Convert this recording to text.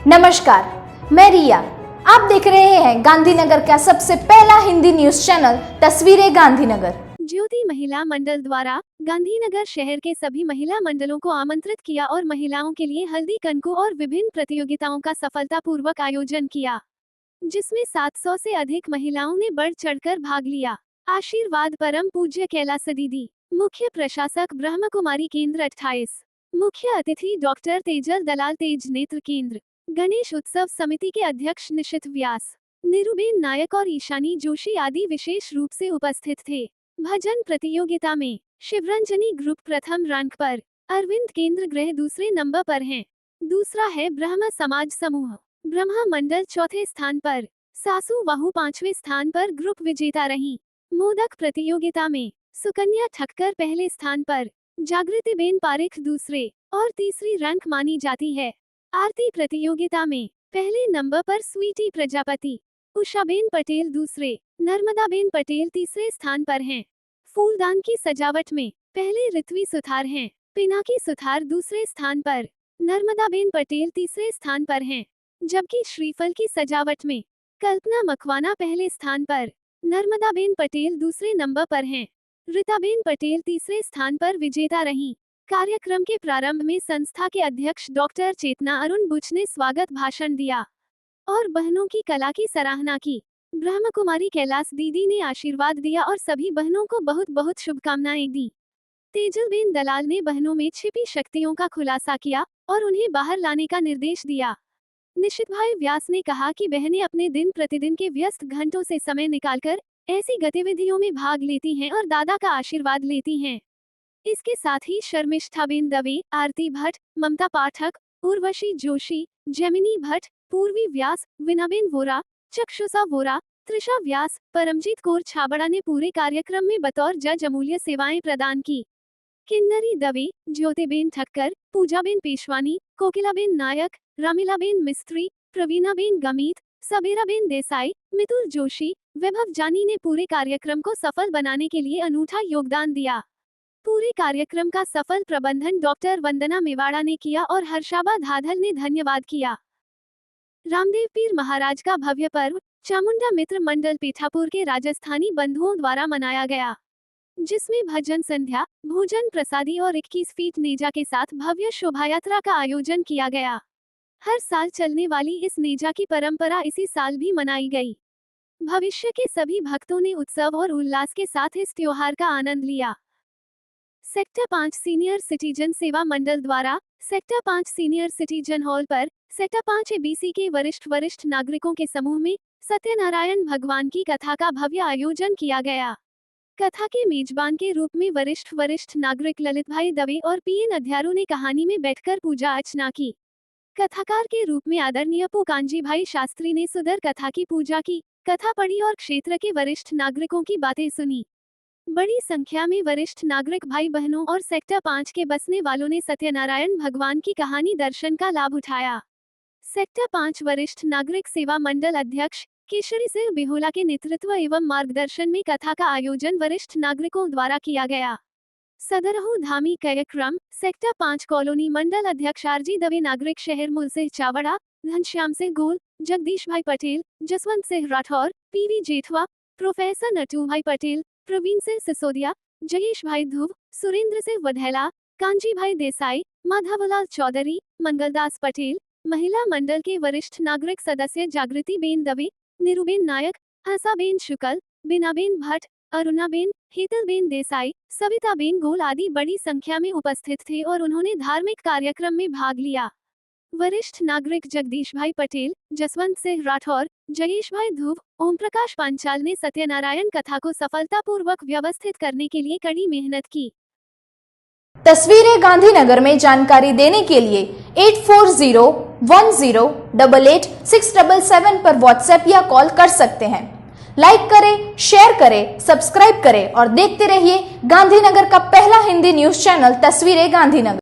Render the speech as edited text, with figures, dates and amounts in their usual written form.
नमस्कार, मैं रिया। आप देख रहे हैं गांधीनगर का सबसे पहला हिंदी न्यूज चैनल तस्वीरें गांधीनगर। ज्योति महिला मंडल द्वारा गांधीनगर शहर के सभी महिला मंडलों को आमंत्रित किया और महिलाओं के लिए हल्दी कनकू और विभिन्न प्रतियोगिताओं का सफलतापूर्वक आयोजन किया, जिसमें 700 से अधिक महिलाओं ने बढ़ चढ़कर भाग लिया। आशीर्वाद परम पूज्य कैलाश दीदी, मुख्य प्रशासक ब्रह्म कुमारी केंद्र 28, मुख्य अतिथि डॉक्टर तेजल दलाल तेज नेत्र केंद्र, गणेश उत्सव समिति के अध्यक्ष निशित व्यास, निरुबेन नायक और ईशानी जोशी आदि विशेष रूप से उपस्थित थे। भजन प्रतियोगिता में शिवरंजनी ग्रुप प्रथम रैंक पर, अरविंद केंद्र गृह दूसरे नंबर पर हैं। दूसरा है ब्रह्म समाज समूह ब्रह्म मंडल चौथे स्थान पर, सासू वाहू पांचवें स्थान पर ग्रुप विजेता रही। मोदक प्रतियोगिता में सुकन्या ठक्कर पहले स्थान पर, जागृतिबेन पारिख दूसरे और तीसरी रैंक मानी जाती है। आरती प्रतियोगिता में पहले नंबर पर स्वीटी प्रजापति, उषाबेन पटेल दूसरे, नर्मदाबेन पटेल तीसरे स्थान पर हैं। फूलदान की सजावट में पहले ऋत्वी सुथार हैं, पिनाकी सुथार दूसरे स्थान पर, नर्मदाबेन पटेल तीसरे स्थान पर हैं। जबकि श्रीफल की सजावट में कल्पना मखवाना पहले स्थान पर, नर्मदाबेन पटेल दूसरे नंबर पर हैं। ऋताबेन पटेल तीसरे स्थान पर विजेता रहीं। कार्यक्रम के प्रारंभ में संस्था के अध्यक्ष डॉक्टर चेतना अरुण बुच ने स्वागत भाषण दिया और बहनों की कला की सराहना की। ब्रह्म कुमारी कैलाश दीदी ने आशीर्वाद दिया और सभी बहनों को बहुत बहुत शुभकामनाएं दी। तेजलबेन दलाल ने बहनों में छिपी शक्तियों का खुलासा किया और उन्हें बाहर लाने का निर्देश दिया। निशित भाई व्यास ने कहा कि बहनें अपने दिन प्रतिदिन के व्यस्त घंटों से समय निकालकर ऐसी गतिविधियों में भाग लेती हैं और दादा का आशीर्वाद लेती हैं। इसके साथ ही शर्मिष्ठाबेन दवे, आरती भट्ट, ममता पाठक, उर्वशी जोशी, जेमिनी भट्ट, पूर्वी व्यास, विनाबेन वोरा, चक्षुषा वोरा, त्रिषा व्यास, परमजीत कौर छाबड़ा ने पूरे कार्यक्रम में बतौर जज अमूल्य सेवाएं प्रदान की। किन्नरी दवे, ज्योतिबेन ठक्कर, पूजाबेन पेशवानी, कोकिलाबेन नायक, रामिलाबेन मिस्त्री, प्रवीणाबेन गमीत, सबेराबेन देसाई, मितुल जोशी, वैभव जानी ने पूरे कार्यक्रम को सफल बनाने के लिए अनूठा योगदान दिया। पूरे कार्यक्रम का सफल प्रबंधन डॉक्टर वंदना मेवाड़ा ने किया और हर्षाबा धाधल ने धन्यवाद किया। रामदेव पीर महाराज का भव्य पर्व चामुंडा मित्र मंडल पीठापुर के राजस्थानी बंधुओं द्वारा मनाया गया, जिसमें भजन संध्या, भोजन प्रसादी और 21 फीट नेजा के साथ भव्य शोभायात्रा का आयोजन किया गया। हर साल चलने वाली इस नेजा की परंपरा इसी साल भी मनाई गई। भविष्य के सभी भक्तों ने उत्सव और उल्लास के साथ इस त्योहार का आनंद लिया। सेक्टर 5 सीनियर सिटीजन सेवा मंडल द्वारा सेक्टर 5 सीनियर सिटीजन हॉल पर सेक्टर 5 एबीसी के वरिष्ठ नागरिकों के समूह में सत्यनारायण भगवान की कथा का भव्य आयोजन किया गया। कथा के मेजबान के रूप में वरिष्ठ नागरिक ललित भाई दवे और पीएन अध्यारू ने कहानी में बैठकर पूजा अर्चना की। कथाकार के रूप में आदरणीय पु कांजी भाई शास्त्री ने सुंदर कथा की पूजा की, कथा पढ़ी और क्षेत्र के वरिष्ठ नागरिकों की बातें सुनी। बड़ी संख्या में वरिष्ठ नागरिक भाई बहनों और सेक्टर 5 के बसने वालों ने सत्यनारायण भगवान की कहानी दर्शन का लाभ उठाया। सेक्टर 5 वरिष्ठ नागरिक सेवा मंडल अध्यक्ष केशरी सिंह बिहोला के नेतृत्व एवं मार्गदर्शन में कथा का आयोजन वरिष्ठ नागरिकों द्वारा किया गया। सदरहू धामी कार्यक्रम सेक्टर 5 कॉलोनी मंडल अध्यक्ष आरजी दवे, नागरिक शहर मुलसिंह चावड़ा, घनश्याम सिंह गोल, जगदीश भाई पटेल, जसवंत सिंह राठौर, पीवी जेठवा, प्रोफेसर नटू भाई पटेल, प्रवीण सिंह सिसोदिया, जयेश भाई ध्रुव, सुरेंद्र सिंह वढेला, कांजी भाई देसाई, माधवलाल चौधरी, मंगलदास पटेल, महिला मंडल के वरिष्ठ नागरिक सदस्य जागृतिबेन दवे, निरुबेन नायक, आसाबेन शुक्ल, बिनाबेन भट्ट, अरुणाबेन, हेतलबेन देसाई, सविताबेन गोल आदि बड़ी संख्या में उपस्थित थे और उन्होंने धार्मिक कार्यक्रम में भाग लिया। वरिष्ठ नागरिक जगदीश भाई पटेल, जसवंत सिंह राठौर, जयेश भाई ध्रुव, ओम प्रकाश पांचाल ने सत्यनारायण कथा को सफलतापूर्वक व्यवस्थित करने के लिए कड़ी मेहनत की। तस्वीरें गांधीनगर में जानकारी देने के लिए 8401088677 पर व्हाट्सएप या कॉल कर सकते हैं। लाइक करें, शेयर करें, सब्सक्राइब करें और देखते रहिए गांधीनगर का पहला हिंदी न्यूज चैनल तस्वीरें गांधीनगर।